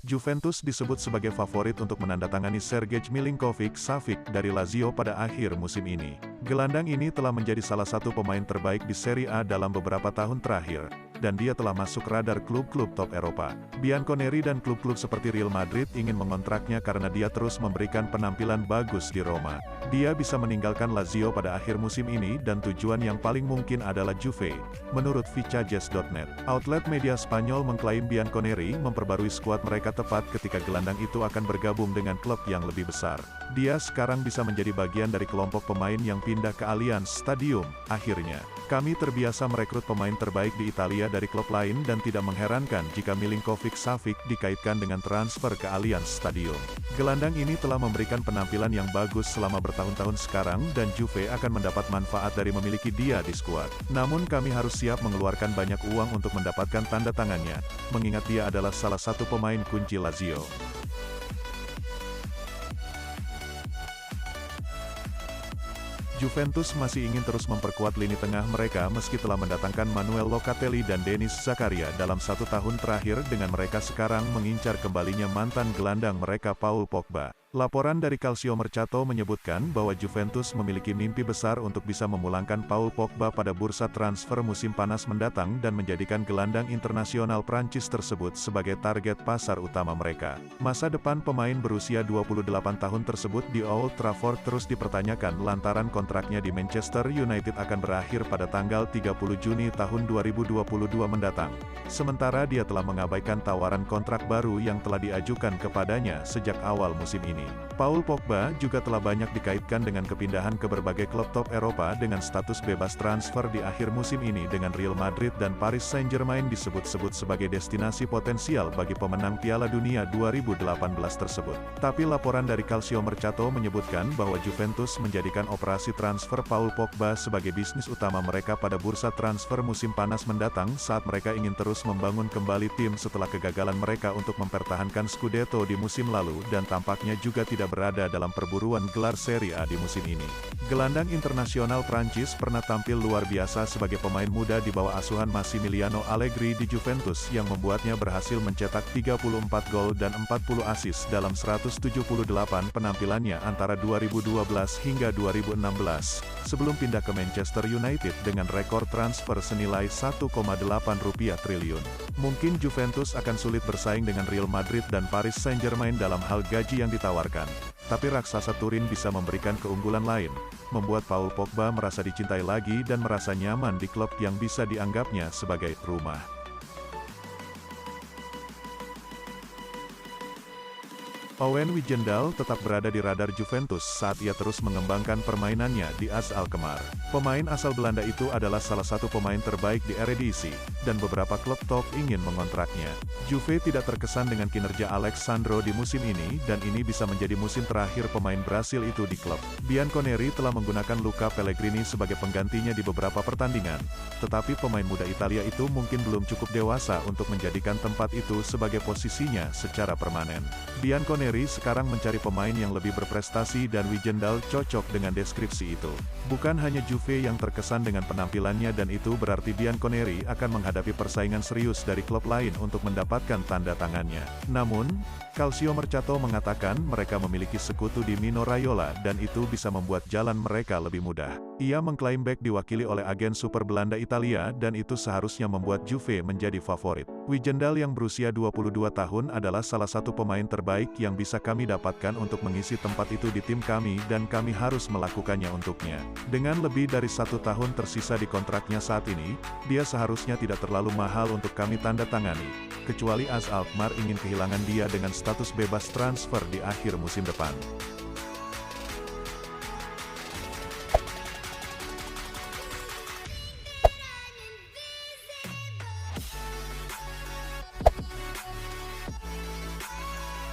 Juventus disebut sebagai favorit untuk menandatangani Sergej Milinkovic-Savic dari Lazio pada akhir musim ini. Gelandang ini telah menjadi salah satu pemain terbaik di Serie A dalam beberapa tahun terakhir, dan dia telah masuk radar klub-klub top Eropa. Bianconeri dan klub-klub seperti Real Madrid ingin mengontraknya karena dia terus memberikan penampilan bagus di Roma. Dia bisa meninggalkan Lazio pada akhir musim ini dan tujuan yang paling mungkin adalah Juve, menurut Fichajes.net. Outlet media Spanyol mengklaim Bianconeri memperbarui skuad mereka tepat ketika gelandang itu akan bergabung dengan klub yang lebih besar. Dia sekarang bisa menjadi bagian dari kelompok pemain yang pindah ke Allianz Stadium, akhirnya. Kami terbiasa merekrut pemain terbaik di Italia dari klub lain dan tidak mengherankan jika Milinkovic-Savic dikaitkan dengan transfer ke Allianz Stadium. Gelandang ini telah memberikan penampilan yang bagus selama bertahun-tahun sekarang dan Juve akan mendapat manfaat dari memiliki dia di skuad. Namun kami harus siap mengeluarkan banyak uang untuk mendapatkan tanda tangannya, mengingat dia adalah salah satu pemain kunci Lazio. Juventus masih ingin terus memperkuat lini tengah mereka meski telah mendatangkan Manuel Locatelli dan Denis Zakaria dalam 1 tahun terakhir dengan mereka sekarang mengincar kembalinya mantan gelandang mereka Paul Pogba. Laporan dari Calcio Mercato menyebutkan bahwa Juventus memiliki mimpi besar untuk bisa memulangkan Paul Pogba pada bursa transfer musim panas mendatang dan menjadikan gelandang internasional Prancis tersebut sebagai target pasar utama mereka. Masa depan pemain berusia 28 tahun tersebut di Old Trafford terus dipertanyakan lantaran kontraknya di Manchester United akan berakhir pada tanggal 30 Juni tahun 2022 mendatang. Sementara dia telah mengabaikan tawaran kontrak baru yang telah diajukan kepadanya sejak awal musim ini. Paul Pogba juga telah banyak dikaitkan dengan kepindahan ke berbagai klub top Eropa dengan status bebas transfer di akhir musim ini dengan Real Madrid dan Paris Saint-Germain disebut-sebut sebagai destinasi potensial bagi pemenang Piala Dunia 2018 tersebut. Tapi laporan dari Calcio Mercato menyebutkan bahwa Juventus menjadikan operasi transfer Paul Pogba sebagai bisnis utama mereka pada bursa transfer musim panas mendatang saat mereka ingin terus membangun kembali tim setelah kegagalan mereka untuk mempertahankan Scudetto di musim lalu dan tampaknya juga tidak berada dalam perburuan gelar Serie A di musim ini. Gelandang internasional Prancis pernah tampil luar biasa sebagai pemain muda di bawah asuhan Massimiliano Allegri di Juventus yang membuatnya berhasil mencetak 34 gol dan 40 assist dalam 178 penampilannya antara 2012 hingga 2016, sebelum pindah ke Manchester United dengan rekor transfer senilai 1,8 triliun. Mungkin Juventus akan sulit bersaing dengan Real Madrid dan Paris Saint-Germain dalam hal gaji yang ditawarkan. Tapi raksasa Turin bisa memberikan keunggulan lain, membuat Paul Pogba merasa dicintai lagi dan merasa nyaman di klub yang bisa dianggapnya sebagai rumah. Owen Wijndal tetap berada di radar Juventus saat ia terus mengembangkan permainannya di AS Alkmaar. Pemain asal Belanda itu adalah salah satu pemain terbaik di Eredivisie, dan beberapa klub top ingin mengontraknya. Juve tidak terkesan dengan kinerja Alex Sandro di musim ini, dan ini bisa menjadi musim terakhir pemain Brasil itu di klub. Bianconeri telah menggunakan Luca Pellegrini sebagai penggantinya di beberapa pertandingan, tetapi pemain muda Italia itu mungkin belum cukup dewasa untuk menjadikan tempat itu sebagai posisinya secara permanen. Bianconeri sekarang mencari pemain yang lebih berprestasi dan Wijndal cocok dengan deskripsi itu. Bukan hanya Juve yang terkesan dengan penampilannya dan itu berarti Bianconeri akan menghadapi persaingan serius dari klub lain untuk mendapatkan tanda tangannya. Namun, Calcio Mercato mengatakan mereka memiliki sekutu di Mino Raiola dan itu bisa membuat jalan mereka lebih mudah. Ia mengklaim bek diwakili oleh agen super Belanda Italia dan itu seharusnya membuat Juve menjadi favorit. Wijndal yang berusia 22 tahun adalah salah satu pemain terbaik yang bisa kami dapatkan untuk mengisi tempat itu di tim kami dan kami harus melakukannya untuknya. Dengan lebih dari 1 tahun tersisa di kontraknya saat ini, dia seharusnya tidak terlalu mahal untuk kami tanda tangani, kecuali AS Alkmaar ingin kehilangan dia dengan status bebas transfer di akhir musim depan.